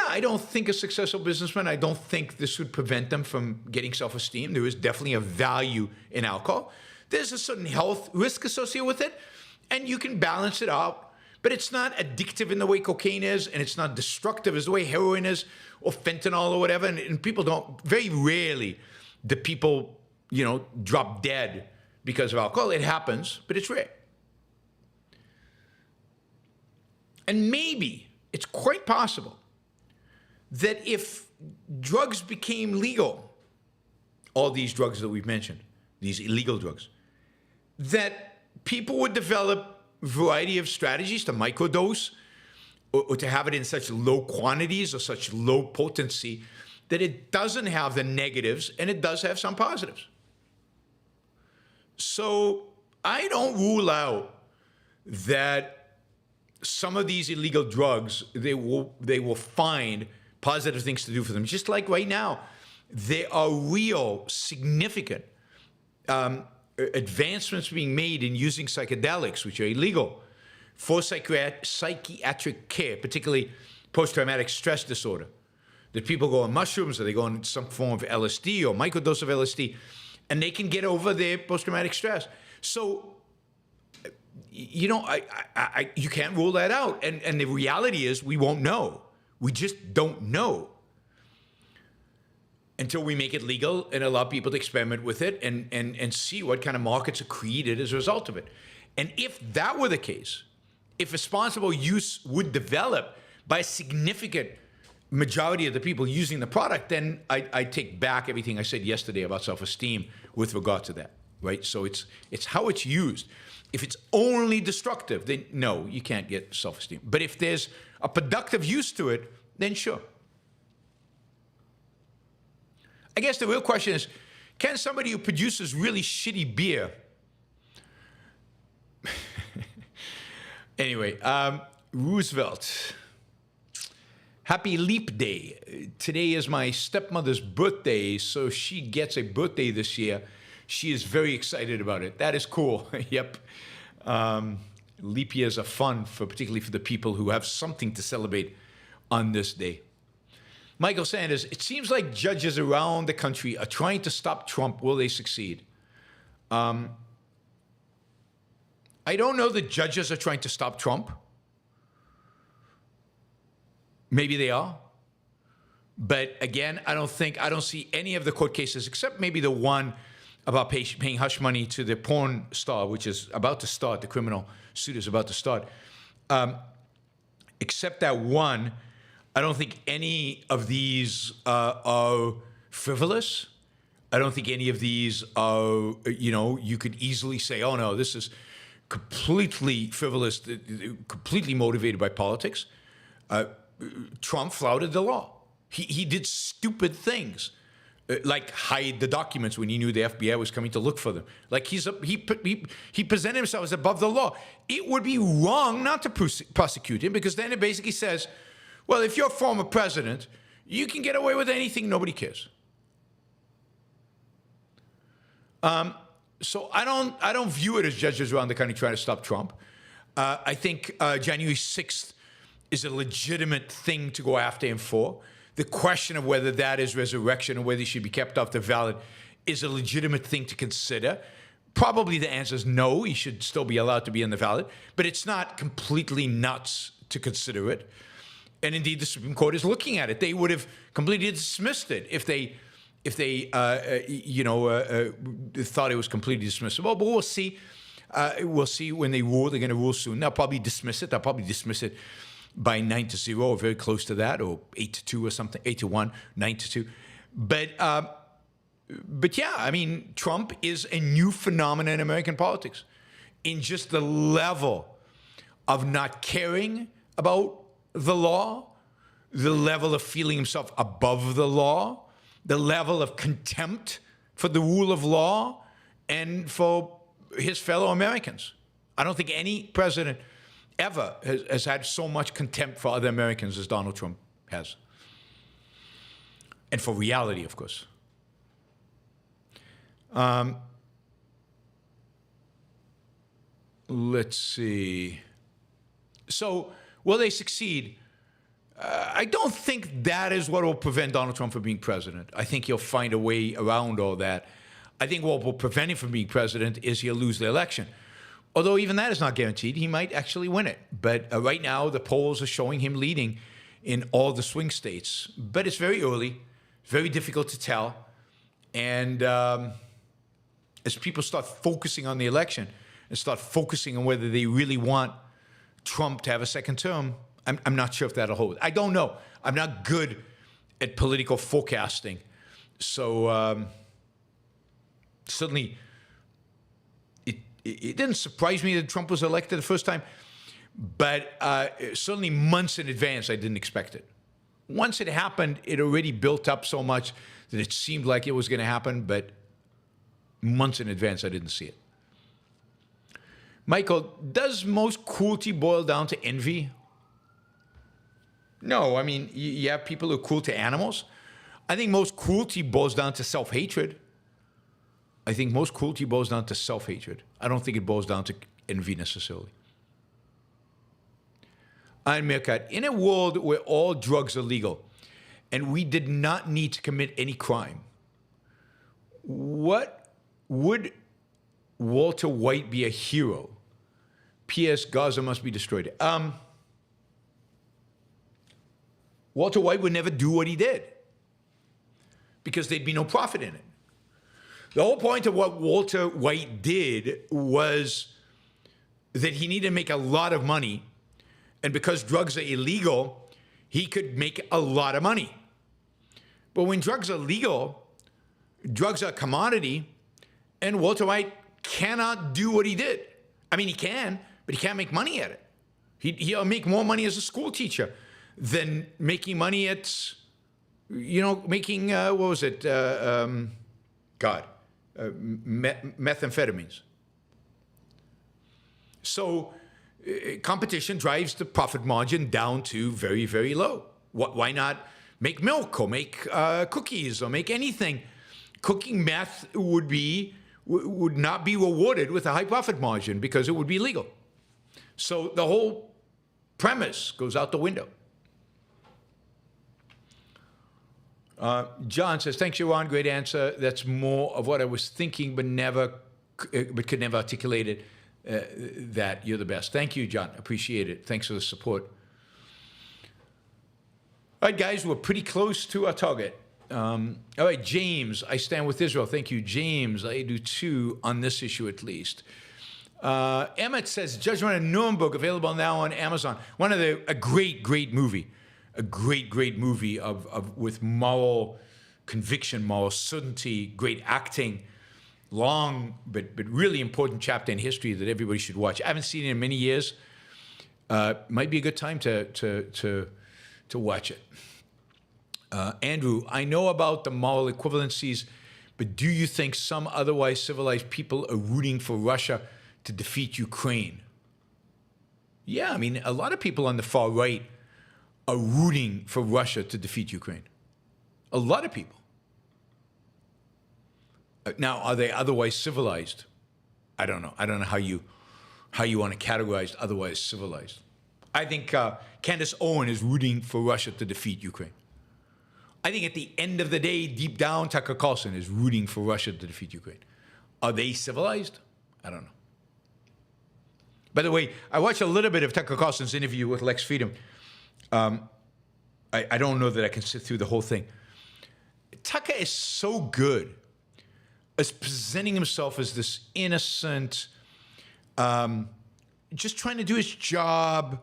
[SPEAKER 2] I don't think a successful businessman, I don't think this would prevent them from getting self-esteem. There is definitely a value in alcohol. There's a certain health risk associated with it, and you can balance it out. But it's not addictive in the way cocaine is, and it's not destructive as the way heroin is, or fentanyl or whatever. And people don't, very rarely do people, drop dead because of alcohol. It happens, but it's rare. And maybe it's quite possible that if drugs became legal, all these drugs that we've mentioned, these illegal drugs, that people would develop a variety of strategies to microdose or to have it in such low quantities or such low potency that it doesn't have the negatives and it does have some positives. So I don't rule out that some of these illegal drugs, they will find positive things to do for them. Just like right now, there are real significant advancements being made in using psychedelics, which are illegal, for psychiatric care, particularly post-traumatic stress disorder. That people go on mushrooms or they go on some form of LSD or microdose of LSD, and they can get over their post-traumatic stress. So, you can't rule that out. And the reality is we won't know. We just don't know until we make it legal and allow people to experiment with it and see what kind of markets are created as a result of it. And if that were the case, if responsible use would develop by a significant majority of the people using the product, then I take back everything I said yesterday about self-esteem with regard to that, right? So it's how it's used. If it's only destructive, then no, you can't get self-esteem. But if there's a productive use to it, then sure. I guess the real question is, can somebody who produces really shitty beer... Anyway, Roosevelt. Happy Leap Day. Today is my stepmother's birthday, so she gets a birthday this year. She is very excited about it. That is cool. Yep. Leap years are fun, particularly for the people who have something to celebrate on this day. Michael Sanders, it seems like judges around the country are trying to stop Trump. Will they succeed? I don't know that judges are trying to stop Trump. Maybe they are. But again, I don't see any of the court cases, except maybe the one about paying hush money to the porn star, which is about to start, the criminal suit is about to start. Except that one, I don't think any of these are frivolous. I don't think any of these are, you could easily say, oh no, this is completely frivolous, completely motivated by politics. Trump flouted the law. He did stupid things, like hide the documents when he knew the FBI was coming to look for them. Like he presented himself as above the law. It would be wrong not to prosecute him, because then it basically says, well, if you're a former president, you can get away with anything, nobody cares. So I don't view it as judges around the country trying to stop Trump. I think January 6th is a legitimate thing to go after him for. The question of whether that is resurrection or whether he should be kept off the ballot is a legitimate thing to consider. Probably the answer is no, he should still be allowed to be on the ballot, but it's not completely nuts to consider it. And indeed, the Supreme Court is looking at it. They would have completely dismissed it if they thought it was completely dismissible. But we'll see. We'll see when they rule. They're going to rule soon. They'll probably dismiss it. They'll probably dismiss it by 9-0 or very close to that, or 8-2 or something, 8-1, 9-2. But yeah, I mean, Trump is a new phenomenon in American politics in just the level of not caring about the law, the level of feeling himself above the law, the level of contempt for the rule of law and for his fellow Americans. I don't think any president ever has had so much contempt for other Americans as Donald Trump has. And for reality, of course. Let's see. So, will they succeed? I don't think that is what will prevent Donald Trump from being president. I think he'll find a way around all that. I think what will prevent him from being president is he'll lose the election. Although even that is not guaranteed. He might actually win it. But right now, the polls are showing him leading in all the swing states. But it's very early, very difficult to tell. And as people start focusing on the election and start focusing on whether they really want Trump to have a second term, I'm not sure if that'll hold. I don't know. I'm not good at political forecasting. So certainly it didn't surprise me that Trump was elected the first time, but certainly months in advance I didn't expect it. Once it happened, it already built up so much that it seemed like it was going to happen, but months in advance I didn't see it. Michael, does most cruelty boil down to envy? No, I mean, you have people who are cruel to animals. I think most cruelty boils down to self-hatred. I think most cruelty boils down to self-hatred. I don't think it boils down to envy necessarily. And Meerkat, in a world where all drugs are legal and we did not need to commit any crime, what would Walter White be a hero? P.S. Gaza must be destroyed. Walter White would never do what he did because there'd be no profit in it. The whole point of what Walter White did was that he needed to make a lot of money, and because drugs are illegal, he could make a lot of money. But when drugs are legal, drugs are a commodity, and Walter White cannot do what he did. I mean, he can, but he can't make money at it. He'll make more money as a school teacher than making money at making, what was it? Methamphetamines. So competition drives the profit margin down to very, very low. Why not make milk or make cookies or make anything? Cooking meth would not be rewarded with a high profit margin because it would be legal. So the whole premise goes out the window. John says, thanks, Yaron. Great answer. That's more of what I was thinking, but could never articulate it. That you're the best. Thank you, John. Appreciate it. Thanks for the support. All right, guys, we're pretty close to our target. All right, James, I stand with Israel. Thank you, James. I do too on this issue at least. Emmett says, Judgement and Nuremberg available now on Amazon. A great movie. A great movie with moral conviction, moral certainty, great acting, long but really important chapter in history that everybody should watch. I haven't seen it in many years. Might be a good time to watch it. Andrew, I know about the moral equivalencies, but do you think some otherwise civilized people are rooting for Russia to defeat Ukraine? Yeah, I mean, a lot of people on the far right are rooting for Russia to defeat Ukraine. A lot of people. Now, are they otherwise civilized? I don't know. I don't know how you want to categorize otherwise civilized. I think Candace Owen is rooting for Russia to defeat Ukraine. I think at the end of the day, deep down, Tucker Carlson is rooting for Russia to defeat Ukraine. Are they civilized? I don't know. By the way, I watched a little bit of Tucker Carlson's interview with Lex Friedman. I don't know that I can sit through the whole thing. Tucker is so good as presenting himself as this innocent, just trying to do his job.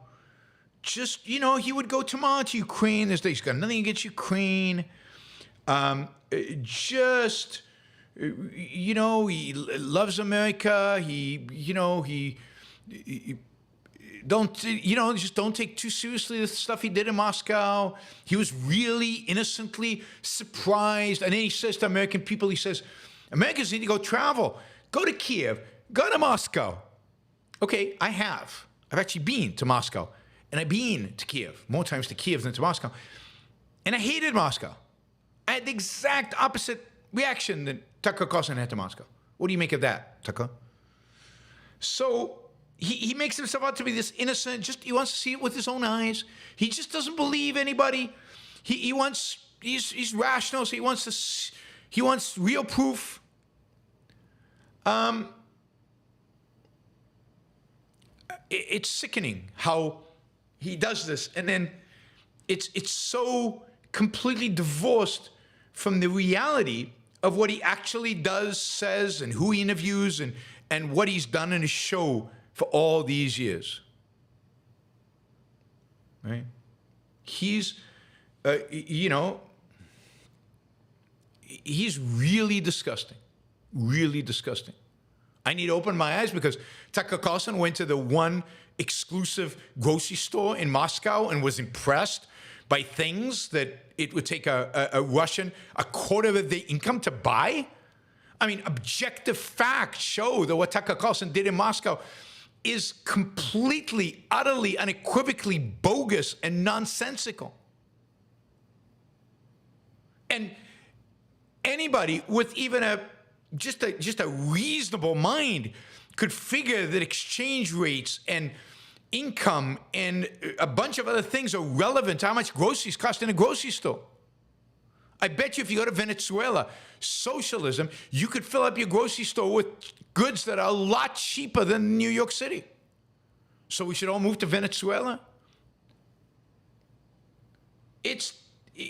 [SPEAKER 2] Just, he would go tomorrow to Ukraine. He's got nothing against Ukraine. He loves America. Just don't take too seriously the stuff he did in Moscow. He was really innocently surprised. And then he says to American people, he says, Americans need to go travel. Go to Kiev. Go to Moscow. Okay, I have. I've actually been to Moscow. And I've been to Kiev, more times to Kiev than to Moscow. And I hated Moscow. I had the exact opposite reaction that Tucker Carlson had to Moscow. What do you make of that, Tucker? So he makes himself out to be this innocent, he wants to see it with his own eyes. He just doesn't believe anybody. He's rational, so he wants real proof. It's sickening how he does this, and then it's so completely divorced from the reality of what he actually does, says, and who he interviews, and what he's done in his show for all these years. Right? He's, he's really disgusting. Really disgusting. I need to open my eyes because Tucker Carlson went to the one exclusive grocery store in Moscow and was impressed by things that it would take a Russian a quarter of their income to buy. I mean, objective facts show that what Tucker Carlson did in Moscow is completely, utterly, unequivocally bogus and nonsensical. And anybody with even just a reasonable mind could figure that exchange rates and income and a bunch of other things are relevant to how much groceries cost in a grocery store. I bet you if you go to Venezuela, socialism, you could fill up your grocery store with goods that are a lot cheaper than New York City. So we should all move to Venezuela?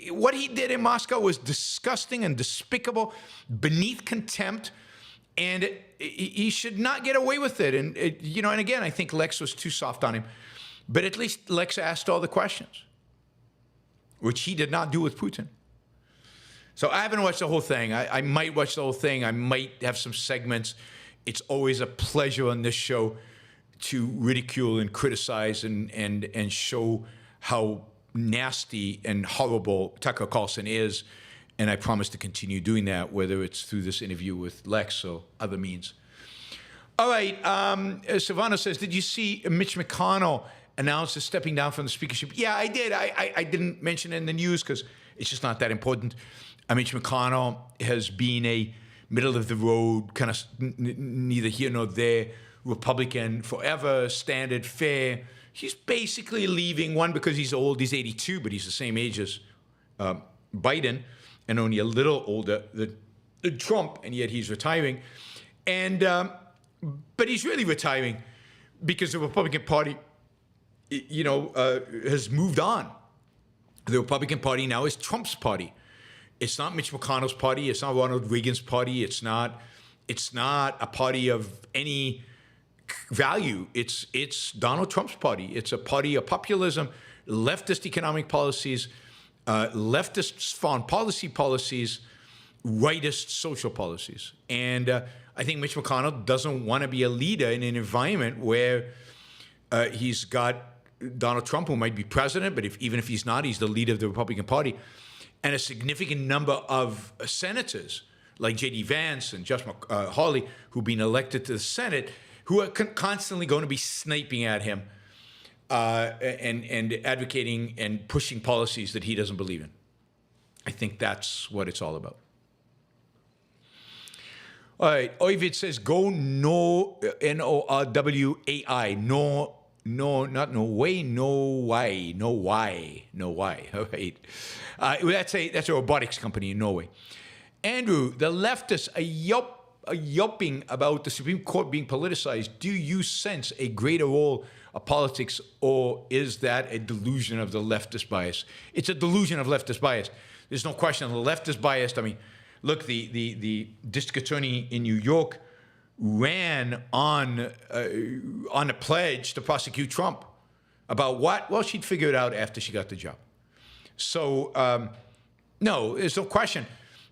[SPEAKER 2] What he did in Moscow was disgusting and despicable, beneath contempt, and he should not get away with it. And and again, I think Lex was too soft on him, but at least Lex asked all the questions, which he did not do with Putin. So I haven't watched the whole thing. I might watch the whole thing. I might have some segments. It's always a pleasure on this show to ridicule and criticize and show how nasty and horrible Tucker Carlson is, and I promise to continue doing that, whether it's through this interview with Lex or other means. All right, Savannah says, did you see Mitch McConnell announce his stepping down from the speakership? Yeah, I did. I didn't mention it in the news because it's just not that important. Mitch McConnell has been a middle-of-the-road, kind of neither here nor there, Republican, forever, standard, fair. He's basically leaving, one, because he's old, he's 82, but he's the same age as Biden, and only a little older than Trump, and yet he's retiring. And but he's really retiring because the Republican Party, has moved on. The Republican Party now is Trump's party. It's not Mitch McConnell's party. It's not Ronald Reagan's party. It's not a party of any value. It's Donald Trump's party. It's a party of populism, leftist economic policies, leftist foreign policies, rightist social policies. And I think Mitch McConnell doesn't want to be a leader in an environment where he's got Donald Trump, who might be president, but even if he's not, he's the leader of the Republican Party, and a significant number of senators like J.D. Vance and Josh Hawley, who've been elected to the Senate, who are constantly going to be sniping at him and advocating and pushing policies that he doesn't believe in. I think that's what it's all about. All right, Oyvid says, go NorwAI, not Norway, NorwAI. All right. That's a robotics company in Norway. Andrew, the leftists are yelping about the Supreme Court being politicized. Do you sense a greater role of politics, or is that a delusion of the leftist bias? It's a delusion of leftist bias. There's no question the leftist bias. I mean, look, the district attorney in New York ran on a pledge to prosecute Trump. About what? Well, she'd figure it out after she got the job. So, no, there's no question.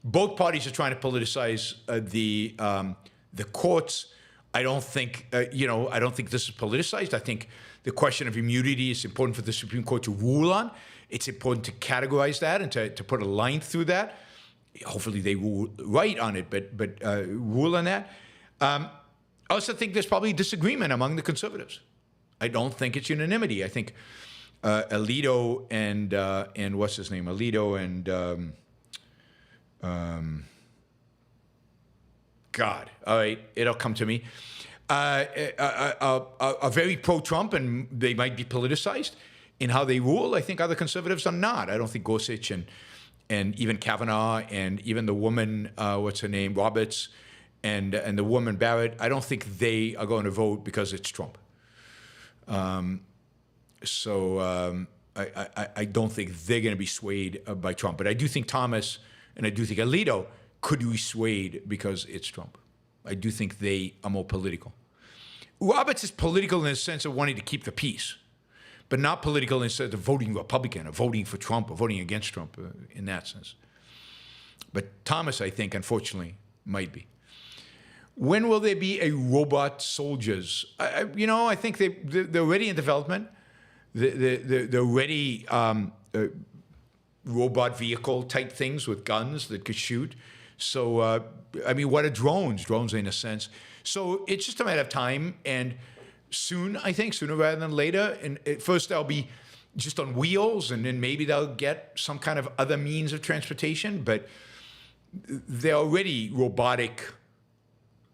[SPEAKER 2] Both parties are trying to politicize the courts. I don't think, I don't think this is politicized. I think the question of immunity is important for the Supreme Court to rule on. It's important to categorize that and to put a line through that. Hopefully they rule right on it, but rule on that. I also think there's probably disagreement among the conservatives. I don't think it's unanimity. I think Alito and what's his name? Alito and God. All right, it'll come to me. Are very pro-Trump, and they might be politicized in how they rule. I think other conservatives are not. I don't think Gorsuch and even Kavanaugh and even the woman, what's her name, Roberts, and the woman Barrett, I don't think they are going to vote because it's Trump. I don't think they're going to be swayed by Trump. But I do think Thomas and I do think Alito could be swayed because it's Trump. I do think they are more political. Roberts is political in the sense of wanting to keep the peace, but not political in the sense of voting Republican or voting for Trump or voting against Trump in that sense. But Thomas, I think, unfortunately, might be. When will there be a robot soldiers? I think they're already in development. They're already robot vehicle type things with guns that could shoot. So, what are drones? Drones in a sense. So it's just a matter of time. And soon, I think, sooner rather than later. And at first they'll be just on wheels, and then maybe they'll get some kind of other means of transportation. But they're already robotic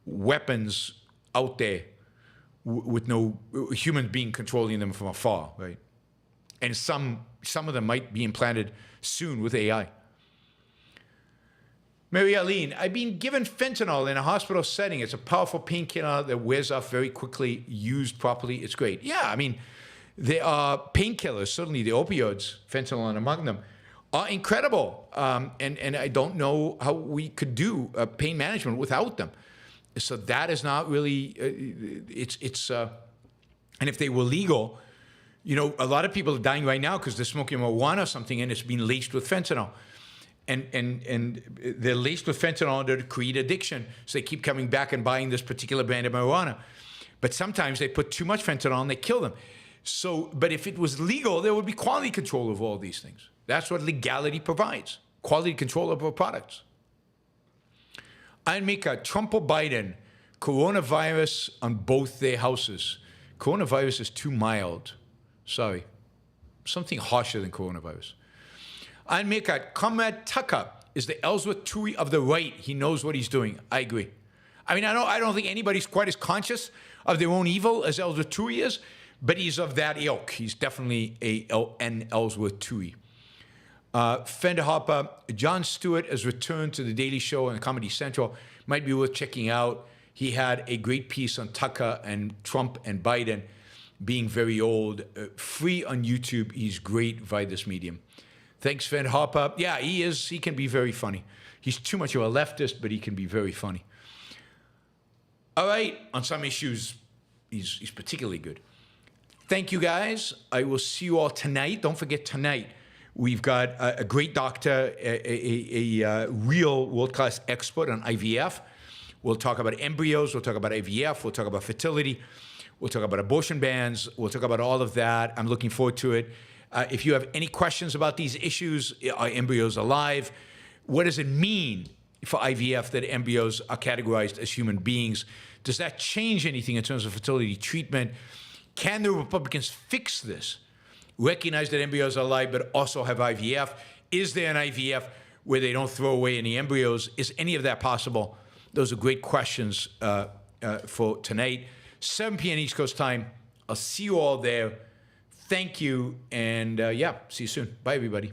[SPEAKER 2] weapons out there with no human being controlling them from afar, right? And some of them might be implanted soon with AI. Mary Aline, I've been given fentanyl in a hospital setting. It's a powerful painkiller that wears off very quickly, used properly. It's great. Yeah, there are painkillers, certainly the opioids, fentanyl among them, are incredible. And I don't know how we could do pain management without them. So that is not really, and if they were legal, a lot of people are dying right now because they're smoking marijuana or something, and it's been laced with fentanyl. And they're laced with fentanyl to create addiction. So they keep coming back and buying this particular brand of marijuana. But sometimes they put too much fentanyl and they kill them. So, but if it was legal, there would be quality control of all these things. That's what legality provides, quality control of our products. Mika, Trump or Biden, coronavirus on both their houses. Coronavirus is too mild. Sorry. Something harsher than coronavirus. Mika, Comrade Tucker is the Elsworth Toohey of the right. He knows what he's doing. I agree. I mean, I don't think anybody's quite as conscious of their own evil as Elsworth Toohey is, but he's of that ilk. He's definitely an Elsworth Toohey. Fender Hopper, Jon Stewart has returned to The Daily Show and Comedy Central. Might be worth checking out. He had a great piece on Tucker and Trump and Biden being very old. Free on YouTube. He's great via this medium. Thanks, Fender Hopper. Yeah, he is. He can be very funny. He's too much of a leftist, but he can be very funny. All right, on some issues, he's particularly good. Thank you, guys. I will see you all tonight. Don't forget tonight. We've got a great doctor, a real world-class expert on IVF. We'll talk about embryos. We'll talk about IVF. We'll talk about fertility. We'll talk about abortion bans. We'll talk about all of that. I'm looking forward to it. If you have any questions about these issues, are embryos alive? What does it mean for IVF that embryos are categorized as human beings? Does that change anything in terms of fertility treatment? Can the Republicans fix this? Recognize that embryos are alive, but also have IVF? Is there an IVF where they don't throw away any embryos? Is any of that possible? Those are great questions for tonight. 7 p.m. East Coast time. I'll see you all there. Thank you. And yeah, see you soon. Bye, everybody.